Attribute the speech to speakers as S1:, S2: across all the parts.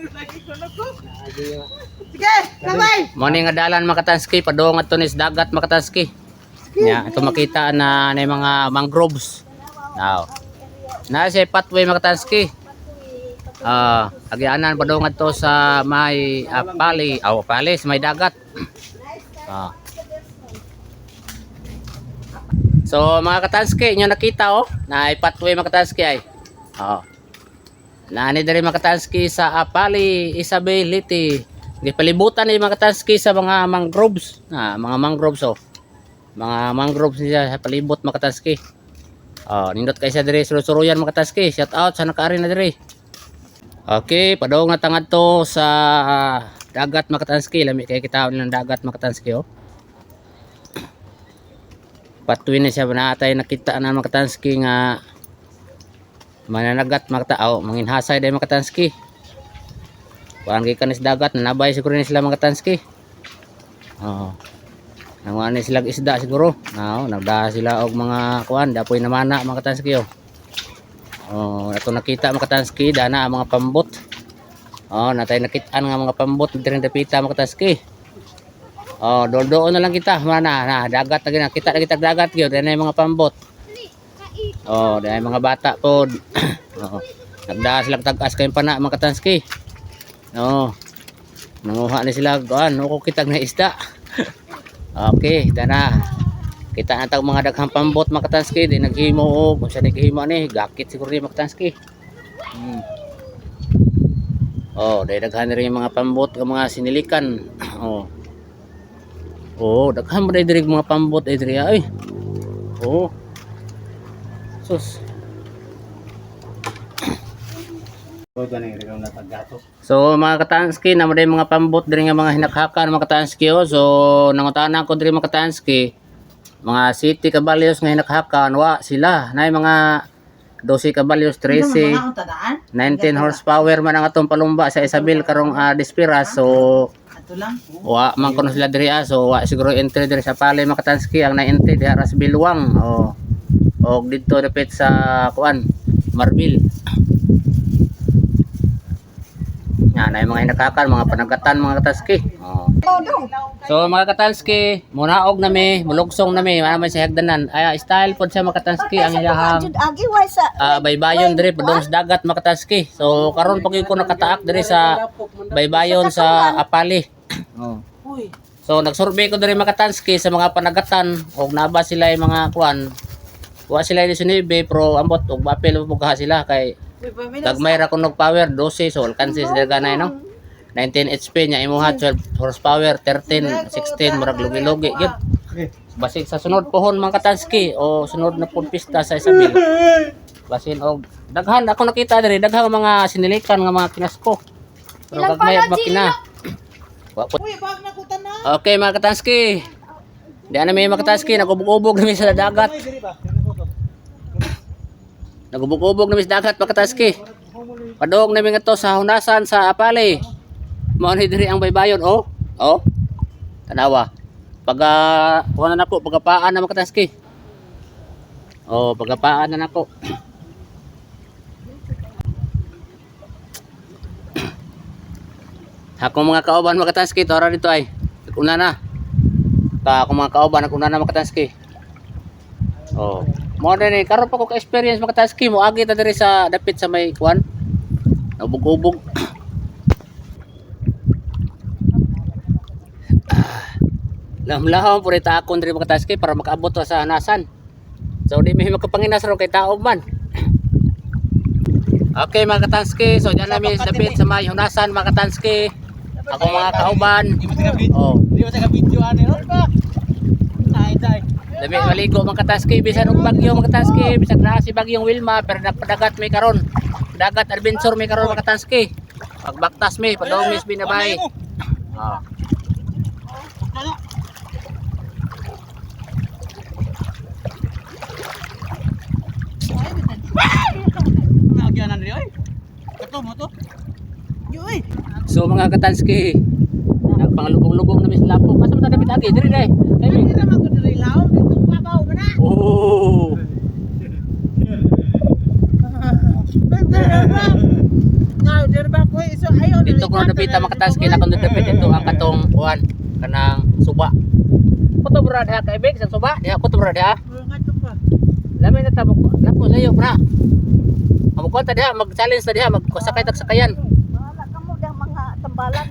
S1: Sige, sabay.
S2: Morning nga dalan makatanski padong adto nis dagat makatanski. Nya ito makita na na mga mangroves. Now. Na si pathway makatanski. Agianan padong adto sa may pali, pali sa may dagat. So mga katanski, inyo nakita na pathway mga katanski ay. Naani diri mga katanski sa Pali, Isabelity. Gipalibutan ni mga katanski sa mga mangroves. Mga mangroves Mga mangroves niya sa palibot mga katanski. Nindot kay sa diri surusuruyan mga katanski. Shout out sa nakaari na diri. Okay, padong nga tangad to sa dagat mga katanski. Lami kay kita ng dagat mga katanski Patuloy na siya natay nakita na mga katanski nga mananagat mga tao, manginhasay dahil mga katanski. Kuhaan kay kanis dagat, nanabay siguro ni sila mga katanski. Nanguha ni sila isda siguro. Nagda sila og mga kuhaan, dapoy namana mga katanski. Ito nakita mga katanski, dana mga pambot. Natay nakitaan nga mga pambot, diri dapita mga katanski. Doon na lang kita, mana dagat na kita dagat gyud, dana mga pambot. Dahil mga bata po nagda sila tag-as kayong pana mga katanski. Nanguha na sila ko kitag na isda. Okay, dana kita na tag mga daghang pambot mga katanski. Di naghimo kung siya naghimo ni gakit siguro ni mga katanski. Dahil daghan rin yung mga pambot ng mga sinilikan. Daghan mo dahil mga pambot diri ay. So mga katanski, naman mga pambot diri nga mga hinakhakan mga katanski. So nangutanan ko diri mga katanski, mga city kabalyos nga hinakhakan wa sila nay mga 12 kabalyos 13 19 horsepower man ang atong palumba sa Isabel karong Dispiras. So wa man kuno sila diri so wa siguro entry diri sa Pali mga katanski. Ang na-entry diha sa Bilwang o dito dapit sa kuan Marbil. Yan ay mga hinakakan, mga panagatan mga katanski. So mga katanski, munaog nami, mulugsong nami, man sa hagdanan. Style pod sa mga katanski ang iyahang baybayon diri padung sa dagat mga katanski. So karon pag ko nakataak diri sa baybayon sa Apali. So nagsurvey ko diri mga katanski sa mga panagatan og naba sila yung mga kuan. Wa sila ni sinibe pero ambot og bapel pugaha sila kay gagmay ra kunog power 12 so alkansi sa ganay 19 HP nya imuha 12 horsepower 13 16 murag lugi-lugi gyud. Basig sa sunod pohon mga katanski o sunod na pud pista sa Isabel. Basin og daghan ako nakita diri daghang mga sinilikan nga mga kinasko. Pero gagmay og makina. Okay mga katanski. Di na may mga katanski nagubog-ubog na sa dagat. Nagubog-ubog na sa dagat mga katanski. Padong namin ito sa hunasan sa Apali. Mao ni diri ang baybayon tanawa. Kuha na nako pagapaan na mga katanski. Pagapaan na nako. Ako mga kauban mga katanski tora dito ay. Una na. Ako mga kauban ako na mga katanski. Mo ni karon pa ko ka experience mga katanski mo agi ta diri sa dapit sa may kuan. Ubog-ubog. Lamlahon puri ta akon diri mga katanski para makaabot sa hanasan. So di may makapanginas ro kay taob man. Okay mga katanski, so diyan namin dapit sa may hunasan mga katanski. Ako mga kauban.
S3: Di mo sa video ani ron ba?
S2: Dami maligo mga katanski bisan og bagyo mga katanski, bisag naa si bagyong Wilma pero nagpadagat may karon. Dagat adventure may karon mga katanski. Pagbaktas may padong mis binabay.
S3: Nagyanan ri oy. Kato mo to. Yoy.
S2: So mga katanski, nagpangalubong-lubong na mis lapok. Asa man ta dapit agi diri dai.
S1: Dili naman ko diri laom dito mabaw mo na. Nga diri ba ko iso
S2: Dito ko na dapita mga katanski na kung dapit dito ang katong kuan kanang suba. Kuto bra diha kay big sa suba. Ya kuto bra diha. Lamin na tabo. Lapo layo bra. Amo ko ta diha mag-challenge ta diha magsakay tag sakayan.
S4: Wala ka mo dang mga tambalan.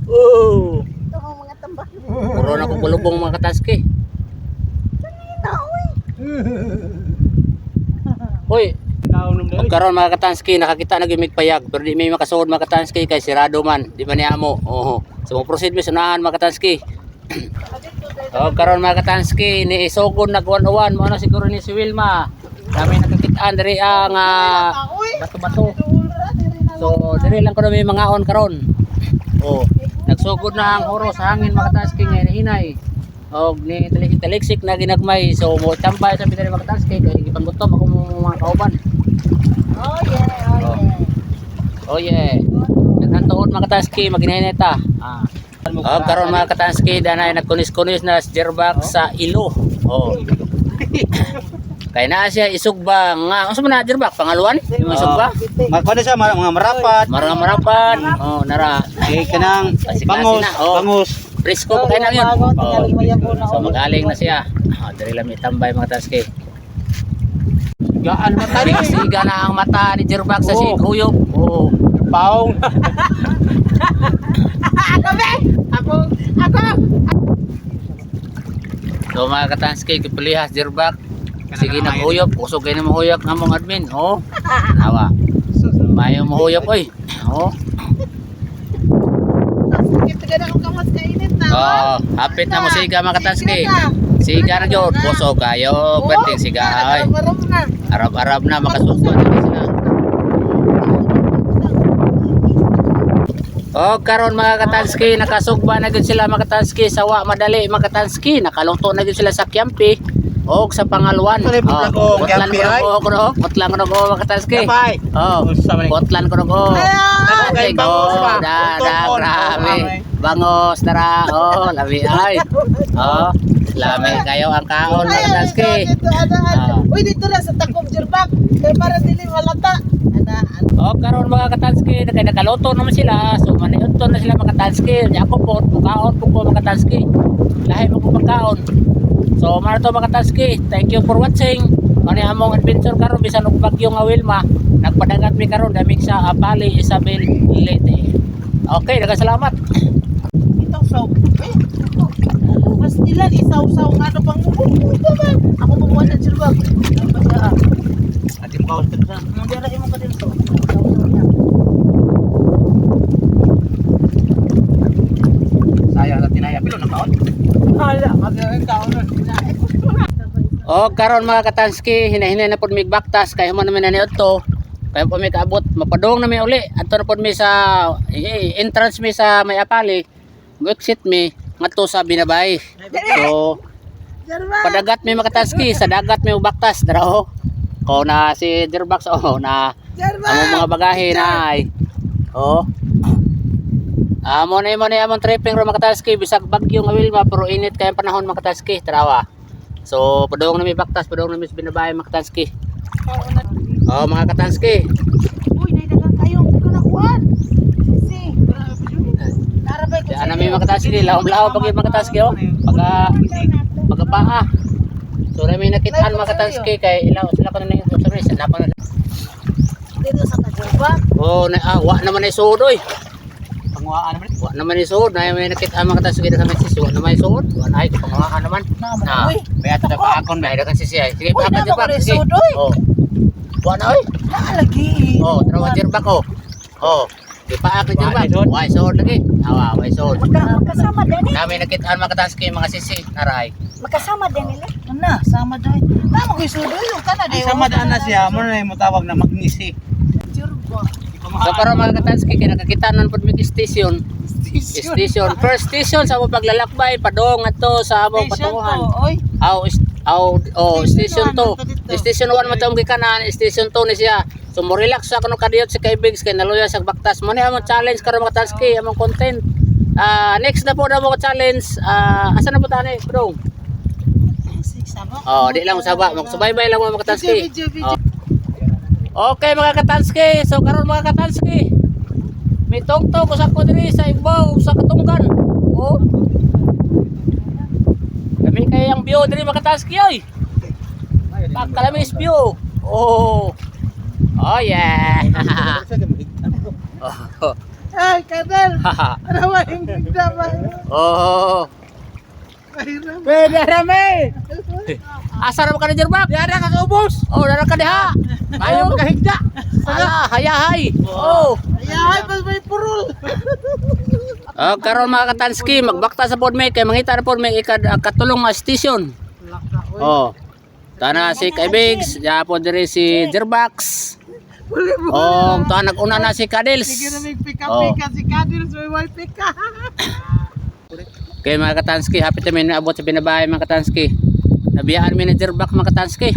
S2: Oh.
S4: Ito ang mga tambalan.
S2: Puro na ko kulubong mga katanski.
S4: Kanina, uy.
S2: Hoy,
S3: Kaunom
S2: og karon mga katanski nakakita na gimig payag pero di may makasuod mga katanski kay sirado man. Di ba niya mo? Oo. So mo proceed mi sunahan mga katanski. Og karon mga katanski ni isugod na kuan-uwan mo na siguro ni si Wilma. Kami nakakitaan diri ang bato-bato. So diri lang ko na may mga on karon. Oh, nagsugod na ang huro sa hangin mga katanski ngay hinay. Og ni taliksik na ginagmay so mo tambay sa bidari mga katanski kay gipanggutom ako mga kauban.
S4: Oh yeah, oh yeah.
S2: Oh yeah. Naghantuod mga katanski maghinay-neta. Karon mga katanski danay nagkunis-kunis na jerback sa ilo. Oh. Kay naa siya isugba nga unsa man na jerback pangaluan? Yung isugba.
S3: Magkuha na siya, mga marapat.
S2: Marang marapan. Oh, nara.
S3: Eh, kanang
S2: Kasi
S3: bangus.
S2: na, oh.
S3: Bangus.
S2: Presko pa kay na yun. Oh. So magaling na siya. Diri lang may tambay mga katanski. Gaan mata ni siga na ang mata ni jerback sa si Huyop. Oh.
S3: Paong.
S1: Ako.
S2: So mga katanski kipilihas jerback. Sige na mahuyop, kusog kayo na mahuyop ng mong admin. Oh, nawa. Mayo mahuyop oy. Oh.
S1: Kita ka na akong kamas kainit na.
S2: Oh, hapit na mo siga mga katanski. Siga na jud, kusog kayo, penting siga ay.
S1: Marong na.
S2: Arab-arab na makasusuan na sila. Oh, karon mga katanski, nakasugba na gid sila mga katanski sa wa madali mga katanski, nakalungto na gid sila sa Kiampi. Og sa pangaluan. Oh, Kotlan ko no. Kotlan ko no mga katanski. Oh, Kotlan ko no. Ay, go. Da, grabe. Bangos dara. Oh, labi ay. Oh, lami kayo ang kaon mga katanski.
S1: Uy, dito na sa Takob Jerbak. Kaya para dili malata.
S2: Oh, karon mga katanski, nakaloto naman sila. So maniudton na sila mga katanski. Nya ako po, mukaon po ko mga katanski. Lahi mo ko pagkaon. So mara to mga katanski, thank you for watching. Ani among adventure karon bisan og bagyo nga Wilma, nagpadagat mi karon gamit sa Apali Isabel Leyte. Okay, daghang salamat.
S1: Ito saw. Mas nila isaw-saw nga ano pang ako mabuhat ng Jerbak.
S3: Ating paus ka sa.
S1: Mandira imo ka dito.
S3: Sayang na tinaya. Pilo na kaon.
S1: Hala, magandang taon na.
S2: Oh, karon mga katanski, hinahinay na pud mig baktas kay human naman na niadto. Kaya po may kaabot, mapadong na may uli. Adto na pud mi sa entrance mi sa may Apali. Exit mi ngadto sa Binabay. So, padagat mi mga katanski, sa dagat mi baktas dara oh. Ko na si Jerbax oh na among mga bagahe na ay. Oh. Mo na among tripping ro mga katanski bisag bagyo nga Wilma pero init kay panahon mga katanski tarawa. So padung na mi baktas, padung na mi sa Binabay mga katanski. Oh mga katanski.
S1: Uy, naidagan kayo ko na kuan. Si. Narabay ko.
S2: Ana mi mga katanski, laom-laom pag mga katanski oh. Pagpaa. So na may nakitaan mga katanski kay ilaw sila ko na yung sabi sa napang.
S1: Dito sa Jerbak.
S2: Oh na wa naman ay suodoy.
S3: Pangwaan naman.
S2: Wa naman ni suod, na may nakitaan mga katanski daghang sisi, wa naman suod. Wa na ay pangawaan naman. Na.
S3: Kaya ito pa akon ba.
S2: Daghang sisi ay. Sige
S1: Uy,
S2: pa ka
S1: naman
S2: Jerback.
S1: ko
S2: Sige.
S1: suod, oy.
S2: Oh. Wa na oy.
S1: Lagi.
S2: Oh, trawa Jerback oh. Oh. Di pa ka Jerback. Wa suod lagi. Awa, wa suod.
S4: Magkasama din eh.
S2: Na may nakitaan mga katanski mga sisi, naray.
S4: Magkasama din nila.
S1: Ana, sama dai. Tama ko sudo yung kana
S3: Ay, sama daan na siya. Mo na yung matawag na magnisi.
S1: Jerbak.
S2: So para mga katanski kay nakakitaan pud mi station. Station. First station sa among paglalakbay padong adto sa among patunguhan.
S1: Oy.
S2: Station 2. Station 1 man tong gikanan, station 2 ni siya. So mo relax sa kuno kadiyot si Kaibigs kay naluya sa baktas. Mo ni among challenge karon mga katanski, among content. Next na po na mo challenge. Asa na po tani, bro? Oh, di lang usaba, magsubaybay lang mga katanski. Okay mga katanski, so karon mga katanski. May tongtong ko sa ko diri sa ibaw sa katunggan. Oh. Kami kayang view diri makataski oy. Pagkalamis view. Oh. Oh yeah. Oh.
S1: Ay, kadal. Ano ba yung nagdaman?
S2: Oh.
S1: Mahirap.
S3: Pwede rame.
S2: Asa ra ka na Jerbak?
S3: Yara ka kaubos.
S2: Oh, dara ka diha.
S3: Ayaw magkahigda.
S2: Ala, hayahay. Oh.
S1: Ayahay, pas may purul.
S2: Oh, karon mga katanski, magbakta sa pod may kay mangita na pod may katulong nga station. Oh. Tana si Kaibigs, ya po diri si Jerbax. Oh, ta nag-una na si Kadils.
S1: Sige na may pika-pika si Kadil, so may pika.
S2: Okay mga katanski, happy tayo naabot sa binabahay mga katanski. Nabiyaan mi ni Jerbax mga katanski.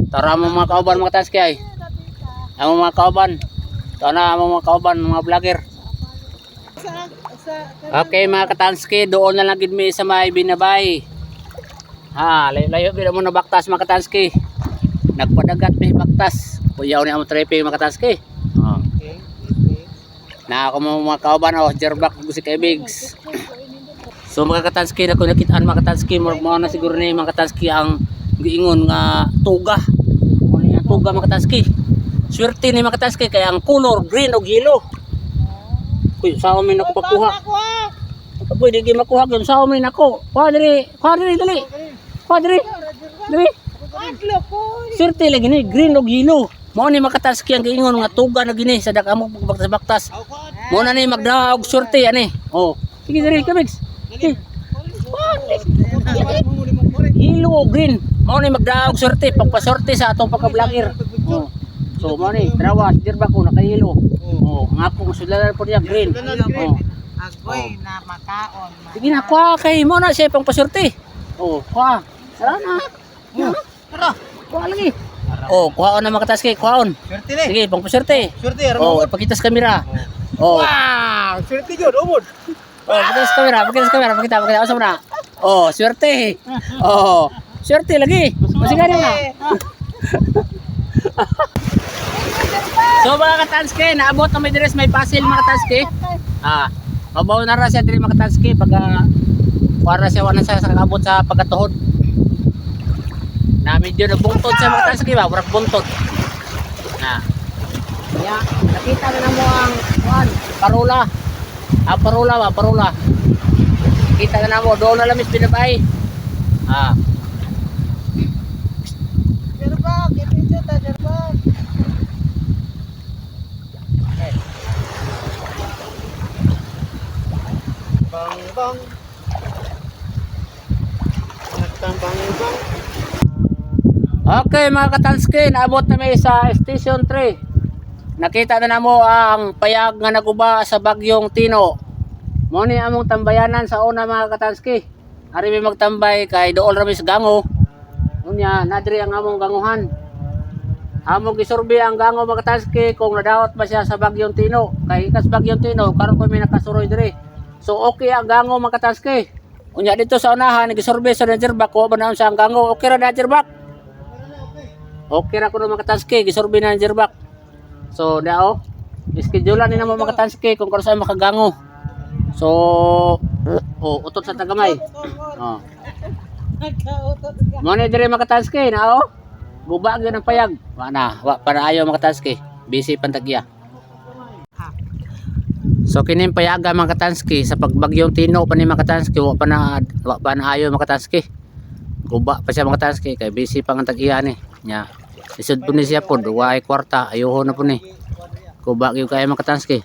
S2: Tara mo mga kauban mga katanski ay. Amo mga kauban. Tana amo mga kauban mga vlogger. Okay mga katanski, doon na lang gid mi sa may binabahay. Ha, layo gid mo na baktas mga katanski. Nagpadagat mi baktas. Kuyaw ni amo trepe mga katanski. Oh. Na ako mga kauban oh, Jerbax si Kaibigs. So mga katanski, na kung nakitaan mga katanski, mo na siguro ni mga katanski ang giingon nga tuga. Ano yung tuga mga katanski? Swerte ni mga katanski kaya ang color green og yellow. Uy, sa amin ako pakuha. Pwede di makuha gyud sa amin ako. Kuha diri dali. Kuha diri. Swerte lagi ni green og yellow. Mao ni mga katanski ang giingon nga tuga na gini sa dakamo baktas. Mo na ni magdaog swerte ani. Oh, sige diri Kaibigs. Yellow o green. Mao ni magdaog swerte pagpasorte sa atong pagka-vlogger. Oh. So mao ni trawas Jerbax ko naka-yellow. Oh, ngako sudlaran po diya green. Oh.
S1: Agoy na makaon.
S2: Sige na kuha kay mo na siya pang pasorte. Oh, kuha. Tara na. Tara. Kuha lagi. Oh, kuhaon na mga kataski, kuhaon.
S3: Swerte ni.
S2: Sige, pang pasorte.
S3: Swerte
S2: Oh, ipakita sa kamera. Oh.
S3: Wow, swerte jud umod.
S2: Oh, pakita sa kamera, pakita. Asa mo na? Oh, swerte. Oh, swerte lagi. Masigarin na. So mga katanski, naabot na may dress, may pasil mga katanski. Mabaw na ra siya diri mga katanski pag para siya wala siya sa kabot sa pagkatuhod. Na medyo nagbungtod siya mga katanski ba, burak buntot. Ya, nakita na mo ang parola. Parola. Kita na mo doon na lamis binabay.
S1: Jerbax, ipito ta Jerbax.
S3: Bang. Nagtambang bang.
S2: Okay mga katanski, naabot na may sa Station 3. Nakita na mo ang payag nga naguba sa bagyong Tino. Mo ni among tambayanan sa una mga katanski. Ari mi magtambay kay dool ra mi sa gango. Unya nadri ang among ganguhan. Among gisurbi ang gango mga katanski kung nadawat ba siya sa bagyong Tino. Kay ikas bagyong Tino karon ko mi nakasuroy diri. So okay ang gango mga katanski. Unya dito sa unahan gisurbi sa Jerbax ko ba na sa ang gango. Okay ra na Jerbax. Okay ra ko mga katanski gisurbi na Jerbax. So dao schedule ni namo mga katanski kung kung saan makagango. So utot sa tagamay. Mo ni dire mga katanski na guba gyud ang payag. Wa para ayo mga katanski. Busy pantagya. So kining payaga mga katanski sa pagbagyong Tino pa ni mga katanski wa pa na ayo mga katanski. Guba pa siya mga katanski kay busy pang tag-iya ni. Nya. Isud po ni siya po, wa ay kwarta, ayuho na po ni. Kuba gyud kay mga katanski.